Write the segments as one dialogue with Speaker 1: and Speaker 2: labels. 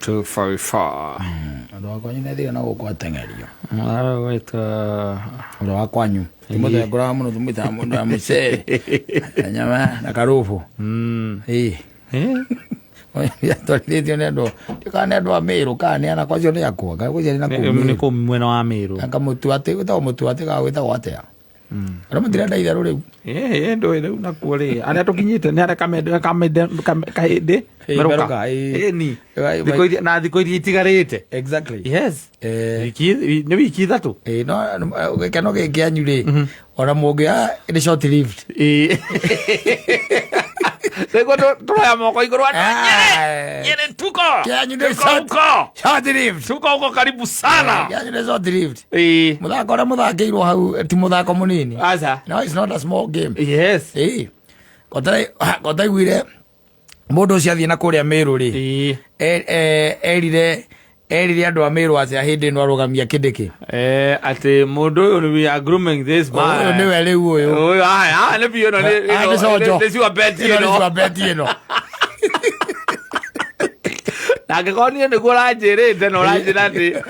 Speaker 1: 244
Speaker 2: Andũ akwa nyine thire na gũkũ atengerio.
Speaker 1: Weta
Speaker 2: Andũ akwanyu timũthengũraga mũno tũmwĩtaga mũndũ wa mũcere nyama na karũbũ. Twarithĩtio nĩ andũ tikana nĩ andũ a Mĩrũ kana nĩ ana kwacio nĩ akwa gũciarĩ na
Speaker 1: nĩ kũu mwena wa Mĩrũ
Speaker 2: kamũtu atĩ gwĩtagwo mũtu atĩ gagwĩtagwo atĩa arĩa matirenda itherũ rĩu
Speaker 1: ndũĩ rĩu nakuo rĩ arĩa tũkinyĩte nĩ arĩa kahĩndĩ meruka ni na thikũ iria itigarĩte yes nĩ wiki ithatũ
Speaker 2: gĩkeno gĩkĩanyu rĩ ona mũngĩoya nĩ short lived
Speaker 1: Sego turoya moko iguru nyere tuko
Speaker 2: kyanyu nĩ short lived
Speaker 1: tuko uko karibu sana
Speaker 2: kyanyu nĩ short lived mũthako ũrĩa mũthakĩirwo hau ti mũthako mũnini no it's not a small game
Speaker 1: yes
Speaker 2: kotaiguire mũndũ ũcio athiĩ na kũrĩa Mĩrũ rĩ erire andũ a Mĩrũ acia hĩndĩ ĩno arũgamia kĩndĩkĩ
Speaker 1: atĩ mũndũ ũyũ we are grooming this man
Speaker 2: ũyũ nĩwe rĩu ũyũ
Speaker 1: nĩ biũ ĩno nĩ ciwa beti ĩno na ngĩkorwo niĩ nĩguo ũranjĩrĩte na ũranjĩra atĩ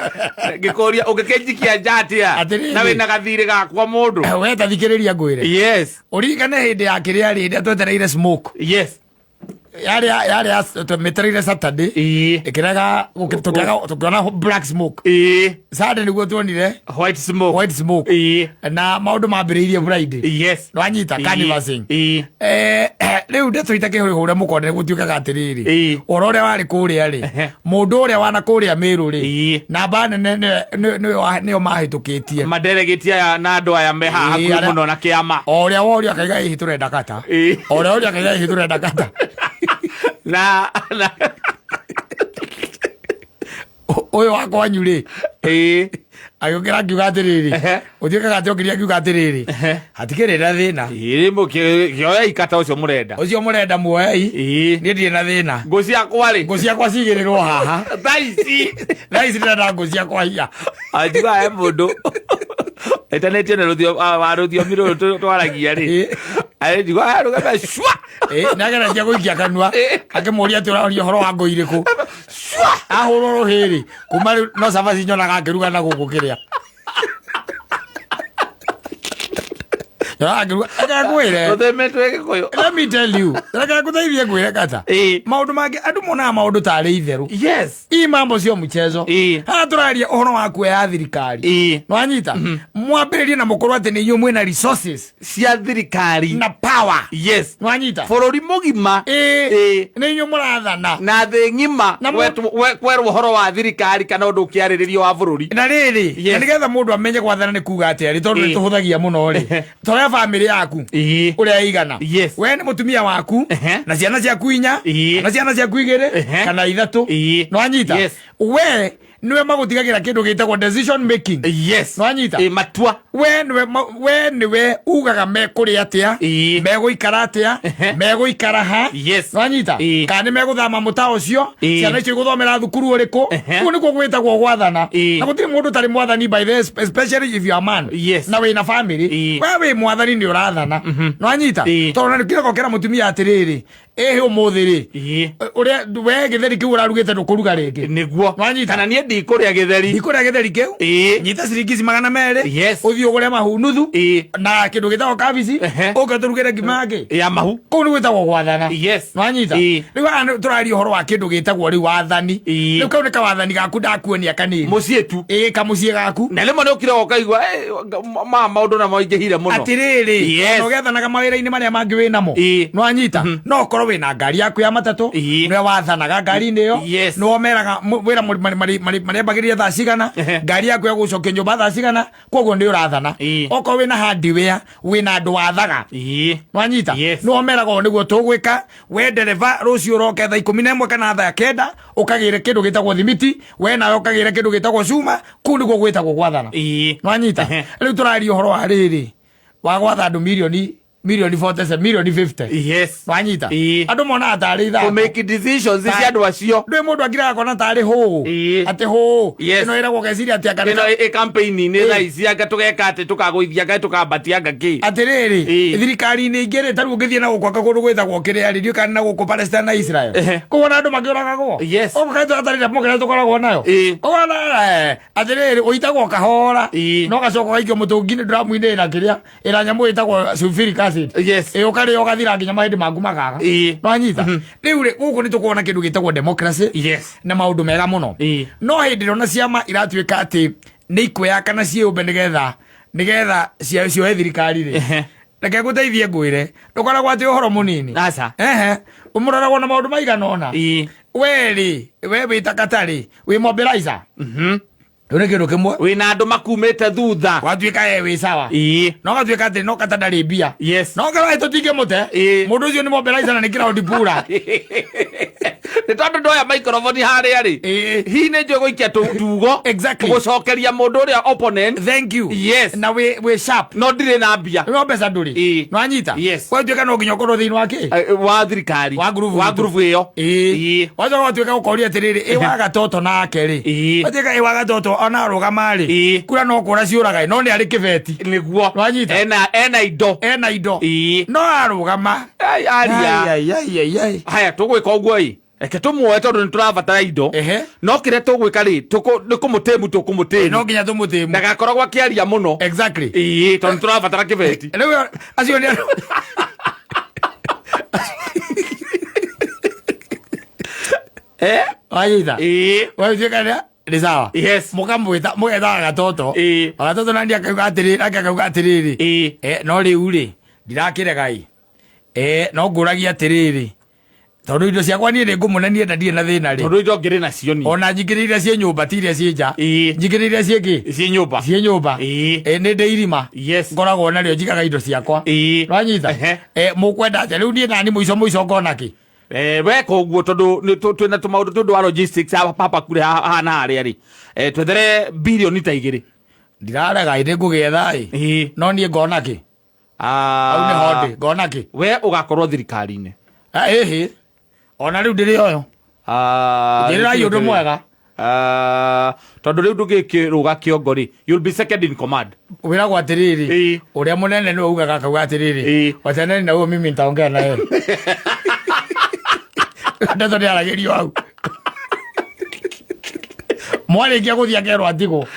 Speaker 1: ngĩkũria ũngĩkĩnjikia njatia na wĩna gathirĩ gakwa mũndũ
Speaker 2: we ta thikĩrĩria ngwĩre
Speaker 1: yes
Speaker 2: ũririkane hĩndĩ ya kĩrĩa rĩ rĩrĩa twetereire smoke
Speaker 1: yes
Speaker 2: yarĩ tũmĩtereire Saturday ĩkĩrega tũkĩona black smoke Saturday nĩguo tuonire
Speaker 1: white smoke
Speaker 2: na maũndũ mambĩrĩirie Friday
Speaker 1: yes
Speaker 2: nwanyita canvassing rĩu ndetũite kĩhũrĩhũre mũkonde gũtuĩkaga atĩrĩrĩ ũhoro ũrĩa warĩ kũrĩa rĩ mũndũ ũrĩa wana kũrĩa Mĩrũ rĩ namba nene nĩo mahĩtũkĩtie
Speaker 1: madelegate aya na andũ aya me haha hakuhĩ mũno na kĩama
Speaker 2: o ũrĩa worio akaiga hihi tũrenda kata o ũrĩa worio akaiga hihi tũrenda kata
Speaker 1: na
Speaker 2: ũyũ wakwanyu rĩ agĩũkĩra akiuga atĩrĩrĩ ũtuĩkaga atĩ okĩria akiuga atĩrĩrĩ hatikĩrĩ na thĩna
Speaker 1: kĩoya ikata ũcio mũrenda
Speaker 2: muoyei niĩ ndirĩ na thĩna
Speaker 1: ngũ ciakwa
Speaker 2: cigĩrĩrwo haha thaa ici ndĩrenda ngũ ciakwa hiya
Speaker 1: anjuga he mũndũ etanĩtio na rũthiomi rũrũ twaragia rĩ anjuga rũgame cua
Speaker 2: nageragia gũikia kanua akĩmũria atĩ ũraria ũhoro wa ngũ irĩkũ ahũrwo rũhĩrĩ kuma rĩu no cabaci nyonaga akĩruga na gũkũ kĩrĩa let me tell you reke ngũteithie ngwĩre kata maũndũ mangĩ andũ monaga maũndũ tarĩ itherũ ii mambo cio mchezo haha tũraria ũhoro wa kuoya thirikari nwanyita mwambĩrĩrie na mũkorwo atĩ nĩ inyuĩ mwĩna resources
Speaker 1: cia thirikari
Speaker 2: na power
Speaker 1: nwanyita bũrũri mũgima
Speaker 2: nĩ inyuĩ mũrathana
Speaker 1: na thĩ ng'ima kwerwo ũhoro wa thirikari kana ũndũ ũkĩarĩrĩrio wa bũrũri
Speaker 2: na rĩrĩ na nĩgetha mũndũ amenye gwathana nĩ kuga atĩa rĩ tondũ nĩ tũhũthagia mũno rĩ tũrĩa bamĩrĩ yaku ũrĩa igana we nĩ mũtumia waku na ciana ciaku 4 na ciana ciaku 2 kana 3 nwanyita we niwe magũtigagĩra kĩndũ gĩtagwo decision making nwanyita
Speaker 1: matua
Speaker 2: we niwe ugaga mekũrĩa atĩa megũikara atĩa megũikara ha nwanyita kana nĩ megũthama mũta ũcio ciana icio igũthomera thukuru ũrĩkũ kũu nĩkuo gwĩtagwo gwathana na gũtirĩ mũndũ tarĩ mwathani by the especially if you are man na wĩna family we wĩ mwathani nĩ ũrathana nwanyita tondũ na kĩroko kĩra mũtumia atĩrĩrĩ ũmũthĩ rĩ ũrĩa we gĩtheri kĩu ũrarugĩte ndũkũruga rĩngĩ
Speaker 1: nĩguo
Speaker 2: nwanyita
Speaker 1: kana niĩ ndikũrĩa gĩtheri
Speaker 2: kĩu nyita ciringi 200 ũthiĩ ũgũre mahu nuthu na kĩndũ gĩtagwo kabici ũke tũrugĩre ngima yake
Speaker 1: ya mahu
Speaker 2: kũu nĩ gwĩtagwo gwathana nwanyita rĩu haha tũraria ũhoro wa kĩndũ gĩtagwo rĩu wathani rĩu kau nĩ kawathani gaku ndakuonia kanini
Speaker 1: mũciĩ tu
Speaker 2: kamũciĩ gaku
Speaker 1: na rĩmwe nĩ ũkire ũkaigua maũndũ na maingĩhire mũno
Speaker 2: atĩrĩrĩ na ũgethanaga mawĩra-inĩ marĩa mangĩ wĩ namo nwanyita no ũkorwo wĩna ngari yaku ya matatũ nĩwe wathanaga ngari-inĩ ĩyo nĩwe meraga wĩra marĩambagĩrĩria thaa cigana ngari yaku ya gũcokia nyũmba thaa cigana koguo nĩ ũrathana okorwo wĩna hardware wĩna andũ wathaga nwanyita nĩwe meraga ũũ nĩguo tũgwĩka we ndereba rũciũ ũroke thaa 11 kana thaa 9 ũkagĩre kĩndũ gĩtagwo thimiti we nawe ũkagĩre kĩndũ gĩtagwo cuma kũu nĩguo gwĩtagwo gwathana nwanyita rĩu tũraria ũhoro wa rĩrĩ wa gwatha andũ mirioni million 47 million 50
Speaker 1: yes
Speaker 2: wanyita andu mona atari itha
Speaker 1: to make decisions cia andu acio
Speaker 2: ndwe mundu agira kona tari ho ati ho ino ira gukeciria ati akana
Speaker 1: ino e campaign ni tha ici anga tugeka ati tukaguithia ngai tukambatia ngaki
Speaker 2: atiriri thirikari ni ingire taru ngithie na gukwaka kundu gwithagwo kiria ri kana na guku Palestine na Israel kuona andu magioragagwo o kaito atari na mukira tukoragwo nayo kuona atiriri uitagwo kahora no gacoko gaikio mutungini dramu-ini na kiria ira nyamu itagwo sulfuric acid ukari ugathira nginya mahindi maku magaga no anyita riu ri guku ni tukuona kindu gitagwo democracy na maundu mega muno no hindi rona ciama iratuika ati ni ikuya kana ciumbe nigetha cio thirikari ri reke guteithie ngwire ndukoragwo ati uhoro munini umuroragwo na maundu maiganona we wita katari wi mobilizer Yone kindu kimwe
Speaker 1: wina andu makumite thutha
Speaker 2: watuika wi sawa no gatuika ati no katandari mbia no gara tutinge mute mundu ucio ni mobilizer na ni ground pura
Speaker 1: ni tondu ndoya microphone haria ri hi ni njo guikia tugo gucokeria mundu uria opponent
Speaker 2: thank you na we sharp
Speaker 1: no ndire na mbia
Speaker 2: no pesa nduri no anyita watuika no nginya korwo thiini wake
Speaker 1: wa thirikari wa group iyo
Speaker 2: watuika gukoria atiriri waga toto nake ri watuika waga toto ona rugama ri kura no kura ciuraga no ni ari kibeti
Speaker 1: niguo
Speaker 2: wanyita
Speaker 1: ena indo
Speaker 2: no arugama
Speaker 1: haya tugwika uguo eke tumuoe tondu niturabatara indo no kiria tugwika ri nikumutemu
Speaker 2: no nginya tumutemu
Speaker 1: ndagakoragwo akiaria muno tondu niturabatara kibeti
Speaker 2: riu acio ni wanyita wanyita ni sawa mukamwita mugethaga gatoto gatoto nandi akauga atiriri no riu ri ndirakiregai no nguragia atiriri tondu indo ciakwa nie ni ngumunania na ndie na thina ri
Speaker 1: tondu indo ngiri nacio ni
Speaker 2: ona njigiriire cie nyumba tiria cie nja njigiriire cie ki
Speaker 1: cie nyumba
Speaker 2: ni ndeirima ngoragwo nario njigaga indo ciakwa nwanyita mukwenda atia riu nie nani muico ngona ki
Speaker 1: weka uguo tondu twina tumaundu tundu wa logistics papa kure hana haria ri twethere bilioni ta 2
Speaker 2: ndirarega inde ngugetha no nie ngona ki au ni honde ngona ki
Speaker 1: we ugakorwo thirikari-ini
Speaker 2: ona riu ndiri oyo ndirira yundu mwega
Speaker 1: tondu riu ndugikiruga kiongo ri you'll be second in command
Speaker 2: wiragwo atiriri uria munene ni ugaga kauga atiriri wataneni na uo mimi nitaongea na yeye ndato ni aragirio au mwarikia guthia akerwo atigo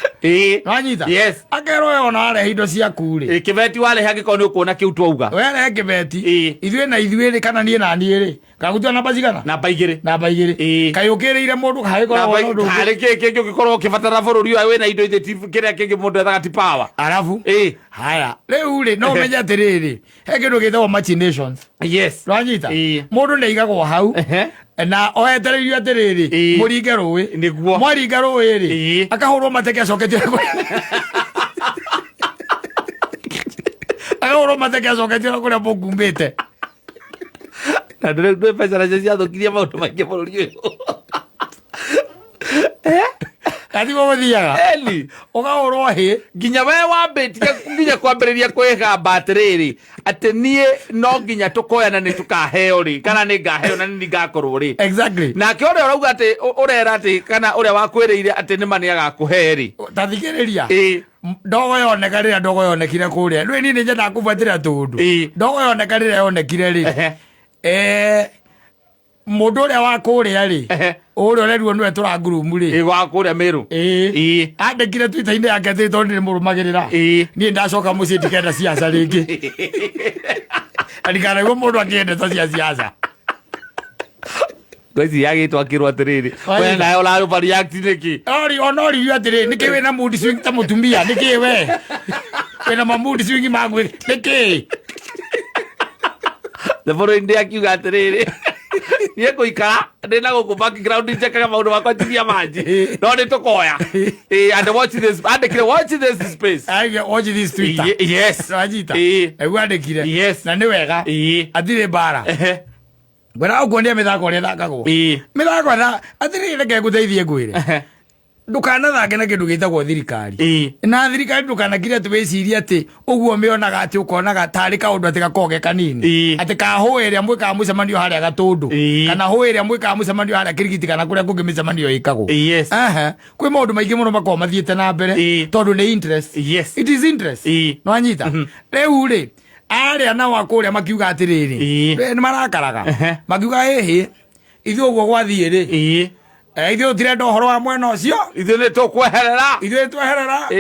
Speaker 2: nwanyita akerwo ona arehe indo ciaku ri
Speaker 1: kibeti warehe angĩkorwo nĩ ũkuona kĩu twauga
Speaker 2: werehe kibeti ithuĩ na ithuĩ ri kana niĩ na niĩ ri gagutua namba cigana
Speaker 1: namba igĩrĩ
Speaker 2: kaĩ ũkĩrĩire mũndũ hagĩkoragwo na ũndũ
Speaker 1: harĩ kĩngĩ ũngĩkorwo ũkĩbatara bũrũri ũyũ wĩna indo kĩrĩa kĩngĩ mũndũ ethaga ti power
Speaker 2: arabu haya rĩu ri no ũmenye atĩrĩrĩ he kĩndũ gĩtagwo machinations nwanyita mũndũ nĩ aigagwo hau na oetereirio atiriri muringe ruwi
Speaker 1: niguo
Speaker 2: mwaringa ruwi ri akahurwo mateke acoketie akahurwo mateke acoketie kuria mukumbite
Speaker 1: na ndire pesa na cia thukiria maundu maingi bururi uyu
Speaker 2: katigo guthiaga ukahurwo hi
Speaker 1: nginya we wambĩtie nginya kwambĩrĩria kwĩgamba atĩrĩrĩ atĩ niĩ no nginya tũkoyana nĩ tũkaheo rĩ kana nĩ ngaheo na nĩ ngakorwo rĩ nake ũrĩa ũrauga atĩ ũrera atĩ kana ũrĩa wakwĩrĩire atĩ nĩma nĩ agakũhe rĩ
Speaker 2: tathikĩrĩria ndogo yoneka rĩrĩa ndogo yonekire kũrĩa rĩu niĩ nĩ nyendaga kũbuatĩra tũndũ ndogo yoneka rĩrĩa yonekire rĩ mundu uria wa kuria ri uria ureruo niwe turangurumu ri
Speaker 1: wa kuria Meru
Speaker 2: andikire Twitter-ini yake ati tondu ni murumagirira nie ndacoka mucii ndikenda ciaca ringi andikaraigwo mundu akiendeta cia ciaca
Speaker 1: ngoici yagitwo akirwo atiriri we nayo uraruba react niki
Speaker 2: ona oririo atiri niki wina mood swing ta mutumia niki we wina mood swing magwe niki
Speaker 1: the following day akiuga atiriri niä ngå ikara ndä na gå kå background njekaga maå ndå makwa tigia manji no nä tå koya andä kire watch this space
Speaker 2: watch this Twitter rajita egu andä kire na nä wega atirä mbara ngwena å kuonia mä thako å rä a thakagwo mä thako atirä reke ngå teithie ngwä re ndukanathage na kindu gitagwo thirikari na thirikari ndukanakire ati wiciria ati uguo mionaga ati ukonaga tari kaundu ati gakoge kanini ati kahoeria mwika mucemanio haria gatundu kana hoeria mwika mucemanio haria kirigiti kana kuria kungi micemanio ikagwo kwi maundu maingi muno makoma mathiete na mbere tondu ni interest it is interest no anyita riu ri aria na wakuria makiuga atiriri ni marakaraga makiuga hihi ithu uguo gwathie ri ithu tirenda uhoro wa mwena ucio ithu ni tukweherera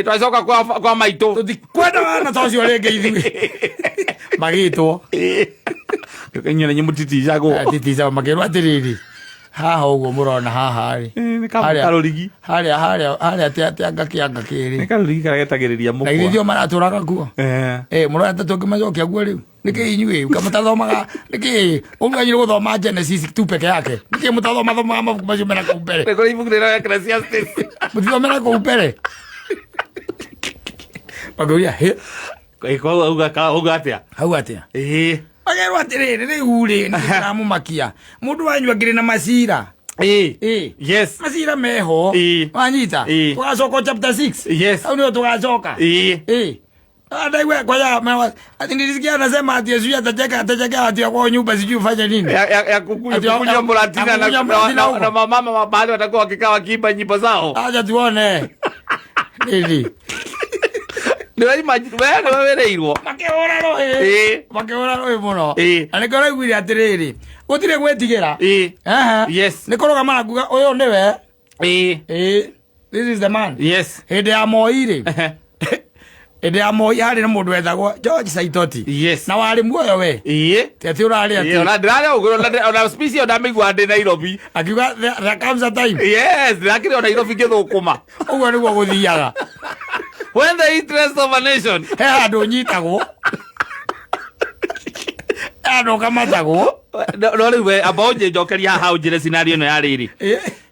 Speaker 2: twacoka kwa maitu tutikwenda wana tocio ringi ithu magitwo nyina nyimutiticago titicago makirwa atiriri haha uguo murona haha ri ni karorigi haria tianga kianga kiri ni karorigi karagetagiriria mukwa na ithio maraturaga kuo murona tatukimacokia guo riu niki inyui kamutathomaga niki unganyire guthoma Genesis tu peke yake niki mutathoma thoma mabuku macio mena ku mbere niko ibuku rira Ecclesiastes mutithomera ku mbere magoria he ko uga atia agerwa atiriri riu ri niramumakia mundu wanyua ngiri na macira yes macira meho wanyita tugacoka chapter 6 au ndio tugacoka adaiwe kwa ya ati nilisikia anasema ati Yesu atajeka ati kwa nyumba sijui ufanye nini ya kukunya muratina na mama mahali watakuwa wakikaa wakiimba nyimbo zao acha tuone nini ndio imagine wewe reirwo makehora roe muno anikora igwire atiriri gutire gwetigira yes nikoroga mana kuga uyu niwe this is the man yes hede ya moiri ede ya moi hari na mundu wethagwo George Saitoti yes na wari muoyo we tete urari ati ona ndirari uguro na species ona migwa ndi Nairobi akiuga there comes a time yes lakini ona Nairobi githukuma uguo niguo guthiaga when the interest of a nation andu nyitagwo andu kamatagwo no riwe abonje njokeria hau njire scenario no yariri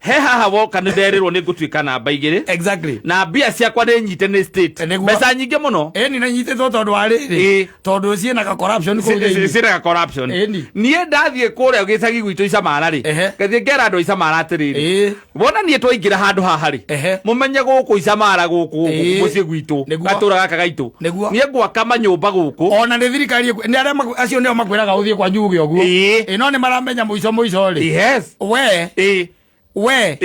Speaker 2: he haha woka ni nderirwo ni gutuika namba igiri exactly na bia ciakwa ni nyite ni state mbeca nyingi muno ni na nyite tondu wariri tondu ciena ka corruption kuge ciena ka corruption nie ndathie kuria gicagi gwitu Icamara ri gathie ngera andu Icamara atiriri wona nie twaingira handu haha ri mumenye guku Icamara guku mucie gwitu gatura gaka gaitu nie gwaka manyumba guku ona ni thirikari ni aria acio nio makwiraga uthie kwa nyugi oguo no ni maramenya muico ri yes we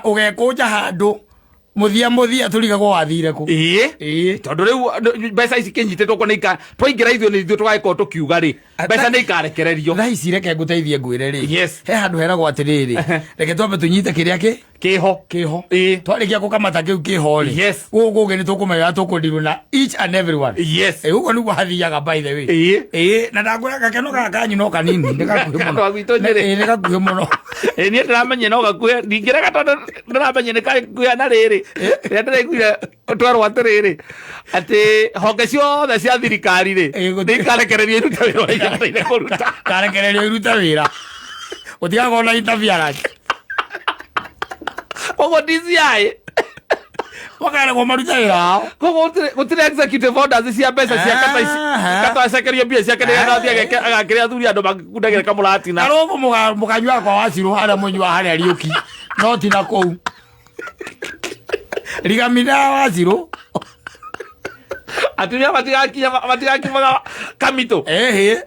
Speaker 2: ugekuja handu muthia turigagwo wathire ku tondu riu mbeca ici kinyititwo ko nika twaingira ithio ni ithio tugaikorwo tukiuga ri mbeca ni ikarekererio tha ici reke nguteithie ngwire ri yes he handu heragwo atiriri reke twambe tunyite kiria kiho twarikia gukamata kiu kiho ri yes gugu ni tukumenya tukundirwo na each and everyone yes ugo niguo hathiaga by the way na ndangura gakeno gaka nyino kanini ndikakuhe muno ni ndiramenye no gakuhe ndingiraga tondu ndiramenye ni kakuhe na riri ndiraiguire twarwo atiriri ati honge ciothe cia thirikari ri ndikarekereria iruta wira igaire kuruta karekereria iruta wira utigaga na interference kogo DCI wakara kwa maruta wira kogo gutire executive orders cia mbeca cia kata ici kata sekerio bia cia kene na thia agakiria thuri andu makundagire kamuratina arobo muganywa kwa Wacirũ haria munywa haria riuki no ti na kou rigamira Wacirũ atumia matigakimaga kamito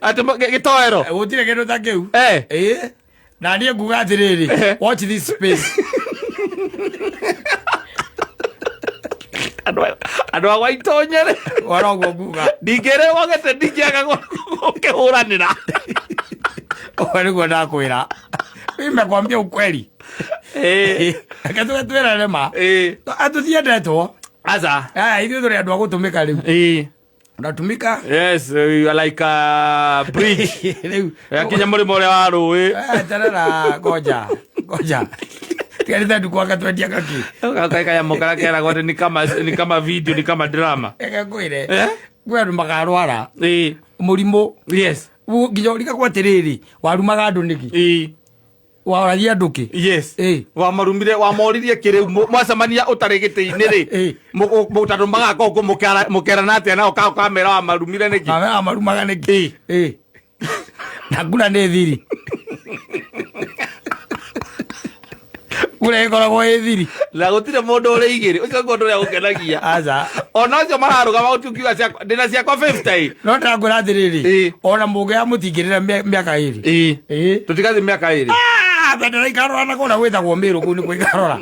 Speaker 2: ati gitoero gutire kindu ta kiu na nie nguga atiriri watch this space ando agwa itonyere warongo nguga ndingere wogete ndingiaga gukihuranira onego ndakwira mimi kwambia ukweli akatwera rema atuthiendetwo aza ithu turi andu agutumika riu unatumika yes you are like a bridge yakinya murimo ule wa rui tarara goja tiari tatu kwa katwendia kaki kaka ya mokara kera gote ni kama video ni kama drama ngwire gwe andu makarwara murimo yes nginya rika kwatiriri warumaga andu niki waragia nduki yes wa marumire wa moririe kiriu mwacamania utarigite-ini ri mutandu magako ku mukera nate na ka kamera wa marumire niki kamera marumaga niki na nguna ni thiri Ule ngoragwo ithiri.
Speaker 1: Na gũtirĩ mũndũ ũrĩ igĩrĩ. Ũcio mũndũ ũrĩa ũkenagia.
Speaker 2: Aca.
Speaker 1: Ona ũcio mararũgama ũtukiuga ciakwa ndĩna ciakwa 50.
Speaker 2: No ndangwĩra atĩrĩrĩ. Ona mũngĩya mũtingĩrĩra mĩaka ĩrĩ.
Speaker 1: Tũtigathiĩ mĩaka ĩrĩ.
Speaker 2: Bendera ikarora na kũrĩa gwĩtagwo Mĩrũ kũu nĩkuo ikarora.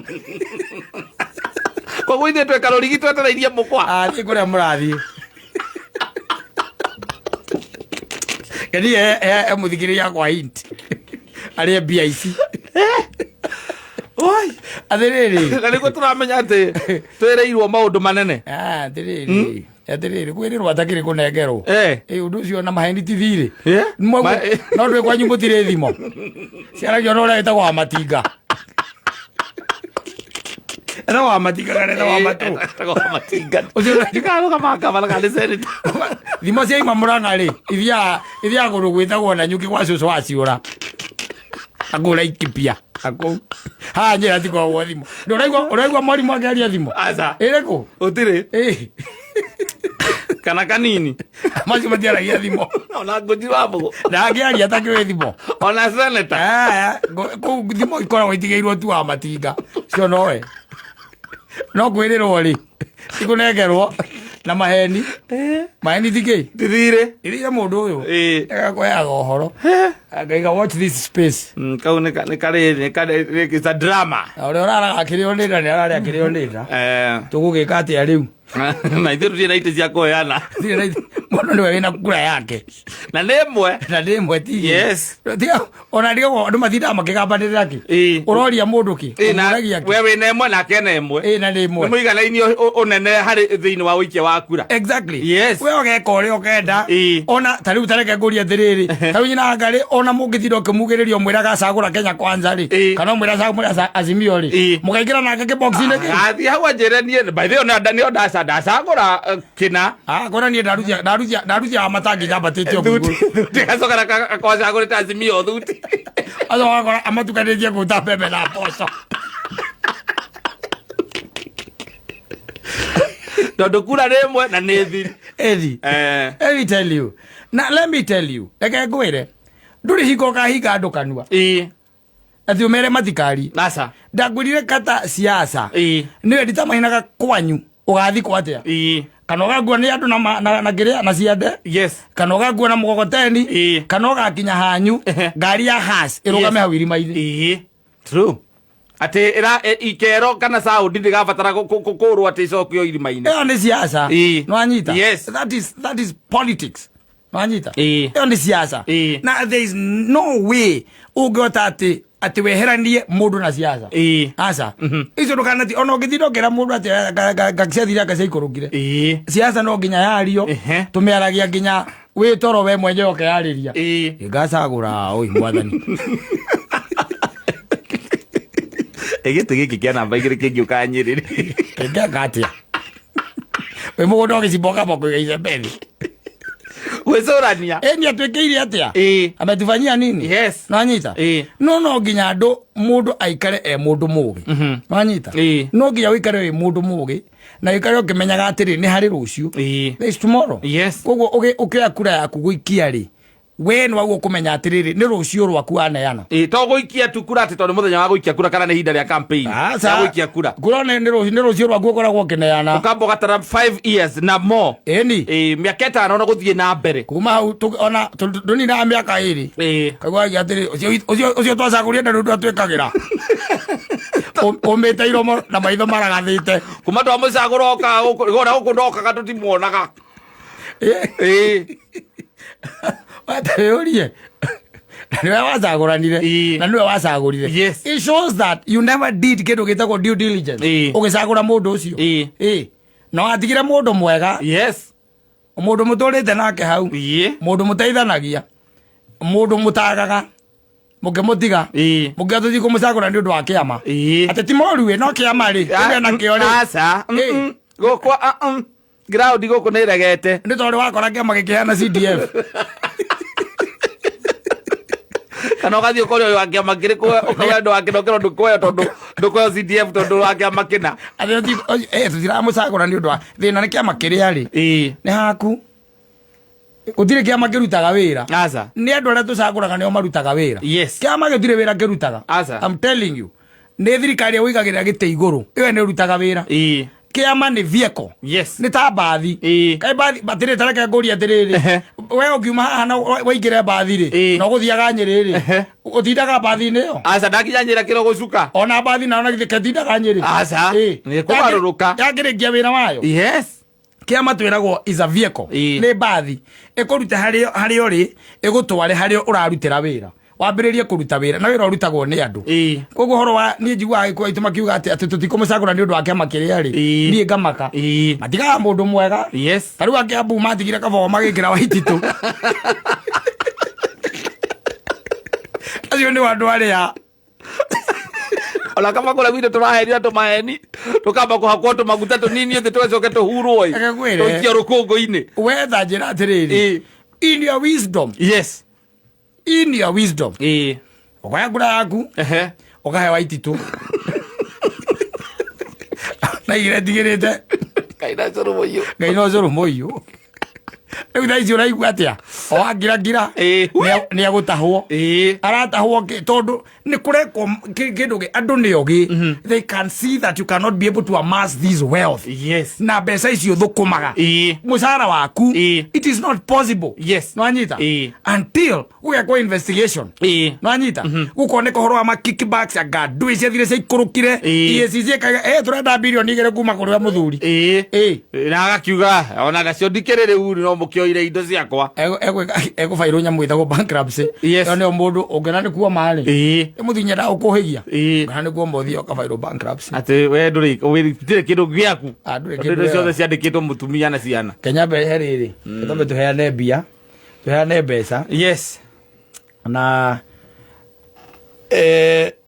Speaker 1: Koguo ithuĩ tweka rũrigi twetereirie mũkwa.
Speaker 2: Thiĩ kũrĩa mũrathiĩ. Kani mũthikĩrĩria kwa hint. Arĩa mbia ici.
Speaker 1: Oi,
Speaker 2: atĩrĩrĩ.
Speaker 1: Na nĩguo tũramenya atĩ twĩrĩirwo maũndũ manene.
Speaker 2: Atĩrĩrĩ. Atĩrĩrĩ kwĩrĩrwo atakĩrĩ kũnengerwo. Ũndũ ũcio na maheni ti thirĩ. No ndwĩ kwanyu mũtirĩ thimo. Ciaragio na ũrĩa wĩtagwo wa matinga. Era wa matinga kana era wa matũ.
Speaker 1: Etagwo wa matinga. Ũcio ndĩkarũgama akabana kana seneta.
Speaker 2: Thimo ciaima Mũrang'a rĩ, ithiaga kũndũ gwĩtagwo na nyuki gwa cũcũ wa Ciũra. Agũra ikipia. Ha njĩra ti kwa thimo. Ũraigua mwarimũ akĩaria thimo?
Speaker 1: Aca.
Speaker 2: Ĩrĩkũ?
Speaker 1: Gũtirĩ. Kana kanini.
Speaker 2: Macio matiaragia thimo.
Speaker 1: Ona Ngũnjiri wa Mbũgũ.
Speaker 2: Ndangĩaria atakĩũĩ thimo.
Speaker 1: Ona seneta.
Speaker 2: Kũu thimo ikoragwo itigĩirwo tu wa matinga. Cio nowe. No kwĩrĩrwo rĩ. Tikũnengerwo na maheni. Maheni tikĩ?
Speaker 1: Tithirĩ.
Speaker 2: Ĩrĩire mũndũ ũyũ. Ĩgakoyaga ũhoro. Ngaiga watch this space.
Speaker 1: Kau nĩ karĩ it's a drama.
Speaker 2: Ũrĩa ũraraga akĩrĩo nĩ nda nĩ ararĩa akĩrĩo nĩ nda. Tũgũgĩka atĩa rĩu?
Speaker 1: Na ithuĩ tũtirĩ na itĩ cia kũheana.
Speaker 2: Mũndũ nĩwe wĩna kura yake.
Speaker 1: Na nĩ ĩmwe.
Speaker 2: Na nĩ ĩmwe ti.
Speaker 1: Yes.
Speaker 2: Ona ndigagwo andũ mathindaga makĩgambanĩrĩra kĩ? Ũroria mũndũ kĩ? Ũmũragia kĩ?
Speaker 1: We wĩna ĩmwe nake ena ĩmwe.
Speaker 2: Na nĩ ĩmwe.
Speaker 1: Nĩ mũiganainio ũnene harĩ thĩinĩ wa ũikia wa kura.
Speaker 2: Exactly.
Speaker 1: Yes.
Speaker 2: We ũgeka ũrĩa ũkenda. Ona ta rĩu tareke ngũria atĩrĩrĩ. Ta rĩu nyina Ngarĩ ona mũngĩthiĩ ũkĩmugĩrĩria ũmwĩraga acagũra Kenya Kwanza rĩ. Kana ũmwĩra acagũra Azimio rĩ. Mũkaingĩra nake kĩbox-inĩ kĩ?
Speaker 1: Athiĩ hau anjĩre niĩ by the way ona ndanio ndacagũra kĩna.
Speaker 2: Kora niĩ ndarutia amatangi nyambatĩte o igũrũ.
Speaker 1: Ndĩgacoka akacagũrĩte Azimio thuti.
Speaker 2: Acoka amatukanĩtie kũruta mbembe na mboco.
Speaker 1: Tondũ kura nĩ ĩmwe na nĩ thiri.
Speaker 2: Let me tell you. Na let me tell you. Reke ngwĩre. Ndũrĩ hingo kahinga andũ kanua. Atĩ ũmere matikari.
Speaker 1: Aca.
Speaker 2: Ndangwĩrire kata siasa. Nĩwe nditamainaga kwanyu. Ũgathi kwa atĩa? Kana ũgakua nĩ andũ na kĩrĩa na ciande.
Speaker 1: Yes.
Speaker 2: Kana ũgakua na mũgogoteni. Kana ũgakinya hanyu ngari ya has ĩrũgame hau irima-inĩ.
Speaker 1: True. Atĩ ikero kana saundi ndĩgabatara kũrwo atĩ icokio irima-inĩ.
Speaker 2: Ĩyo nĩ siasa. Nĩ wanyita?
Speaker 1: Yes.
Speaker 2: That is politics. Nĩ wanyita? Ĩyo nĩ siasa. Na there is no way ũngĩhota atĩ weheranie mũndũ na siasa. Aca. Icio ndũkanati ona ũngĩthindũkĩra mũndũ atĩ gaciathira gaciaikũrũkire. Siasa no nginya yario. Tũmĩaragia nginya wĩ toro we mwenyewe ũkeyarĩria. Ngacagũra oi mwathani.
Speaker 1: Gĩtĩ gĩkĩ kĩa namba 2 kĩngĩũka Nyĩrĩ.
Speaker 2: Kĩngĩaka atĩa? We mũgũnda ũgĩcimboka iga icembe thĩ.
Speaker 1: Gwĩcũrania.
Speaker 2: Nĩ atuĩkĩire atĩa? Ametufanyia nini?
Speaker 1: Yes.
Speaker 2: Nĩwanyita? No nginya andũ mũndũ aikare mũndũ mũũgĩ. Nĩwanyita? No nginya ũikare wĩ mũndũ mũũgĩ na ũikare ũkĩmenyaga atĩrĩ nĩ harĩ rũciũ. There is tomorrow.
Speaker 1: Yes.
Speaker 2: Koguo ũkĩoya kura yaku gũikia rĩ. We nĩ waguo kũmenya atĩrĩrĩ nĩ rũciũ rwaku waneana.
Speaker 1: To gũikia tu kura atĩ tondũ mũthenya wa gũikia kura kana nĩ ihinda rĩa campaign. Ya gũikia kura.
Speaker 2: Kura nĩ rũciũ rwaku ũkoragwo ũkĩneana.
Speaker 1: Ũkamba ũgatara 5 years na more. Mĩaka 5 ona gũthiĩ na mbere.
Speaker 2: Kuma hau ona ndũninaga mĩaka 2. Kaiguaga atĩrĩ ũcio twacagũrire na rĩu twatuĩkagĩra. Ũmĩte iromo na maitho maragathĩte. Kuma
Speaker 1: twamũcagũra gũkũ ndokaga tũtimuonaga.
Speaker 2: Wateorie. Niwe wacagũranire na niwe wacagũrire. It shows that you never did kĩndũ gĩtagwo due diligence. Ũgĩcagũra mũndũ ũcio. No atigire mũndũ mwega.
Speaker 1: Yes.
Speaker 2: Mũndũ mũtũrĩte nake hau. Mũndũ mũteithanagia. Mũndũ mũtagaga. Mũkĩmũtiga. Mũkĩatũthi kũmũcagũra nĩ ũndũ wa kĩama. Atĩ ti mũru we no kĩama rĩ. Ĩrĩa na kĩo rĩ.
Speaker 1: Aca. Gũkũ ground gũkũ nĩ regete.
Speaker 2: Nĩ tondũ wakora kĩama gĩkĩheana CDF.
Speaker 1: Kana ũgathiĩ ũkorĩa ũyũ wa kĩama kĩrĩkũ ũkauga ndũ wa kĩnokĩro ndũkuoya tondũ ndũkuoya CDF tondũ wa kĩama kĩna.
Speaker 2: Tũtiramũcagũra nĩ ũndũ wa thĩna nĩ kĩama kĩrĩa rĩ. Nĩ haku. Gũtirĩ kĩama kĩrutaga wĩra. Nĩ andũ arĩa tũcagũraga nĩo marutaga wĩra. Kĩama gĩtirĩ wĩra kĩrutaga. I'm telling you. nĩ thirikari ũigagĩrĩra gĩtĩ igũrũ ĩyo nĩ ũrutaga wĩra kĩama nĩ vehicle nĩ ta mbathi kaĩ mbathi batĩrĩ tareke ngũria atĩrĩrĩ we ũngiuma haha na waingĩre mbathi rĩ no gũthiaga Nyĩrĩ rĩ ũtindaga mbathi-inĩ ĩyo aca ndakinya Nyĩrĩ kĩro gũcuka ona mbathi nayo na githĩ tindaga Nyĩrĩ aca nĩ kũgarũrũka yangĩrĩkia wĩra wayo kĩama twĩragwo is a vehicle nĩ mbathi ĩkũruta harĩa ũrĩ ĩgũtware harĩa ũrarutĩra wĩra wambĩrĩrie kũruta wĩra na wĩra ũrutagwo nĩ andũ koguo horo wa niĩ njiguaga gĩkũyũ aitũ makiuga atĩ tũtikũmũcagũra nĩ ũndũ wa kĩama kĩrĩa rĩ niĩ ngamaka matigaga mũndũ mwega ta rĩu Akĩambu matigire kabogo magĩkĩra Waititũ acio nĩ andũ arĩa ona kama kũrĩa gwitũ tũraheria andũ maheni tũkamba kũhakwo tũmaguta tũnini thĩ tũgacoke tũhurwo tũikio rũkũngũ-inĩ wetha njĩra atĩrĩrĩ in your wisdom in your wisdom ũkaya ngura yaku ũkahe Waititũ na igĩre ndigĩrĩte Ngai no cũrũ mũiyũ rĩu thaa ici ũraigua atĩa oangirangira nĩ agũtahwo aratahwo tondũ nĩ kũrekwo kĩndũ andũ nĩ ogĩ they can see that you cannot be able to amass this wealth na mbeca icio thũkũmaga mũcara waku it is not possible no anyita until gũgekwo investigation no anyita gũkoneka ũhoro wa ma kickbacks anga ndũĩ ciathire ciaikũrũkire EACC tũrenda birioni igĩrĩ kuma kũrĩ wa mũthuri na agakiuga ona gacio ndikĩrĩ rĩu no mũkĩoire indo ciakwa egũbairwo nyamũ ĩtagwo bankruptcy ĩyo nĩyo mũndũ ũngĩona nĩ kuo marĩ mũthinya nda ũkũhĩgia kana nĩ kuo mũthia ũkabairwo bankruptcy atĩ we ndũrĩ gũtirĩ kĩndũ gĩaku indo ciothe ciandĩkĩtwo mũtumia na ciana Kenya mbehe rĩrĩ tũmbe tũheane mbia tũheane mbeca na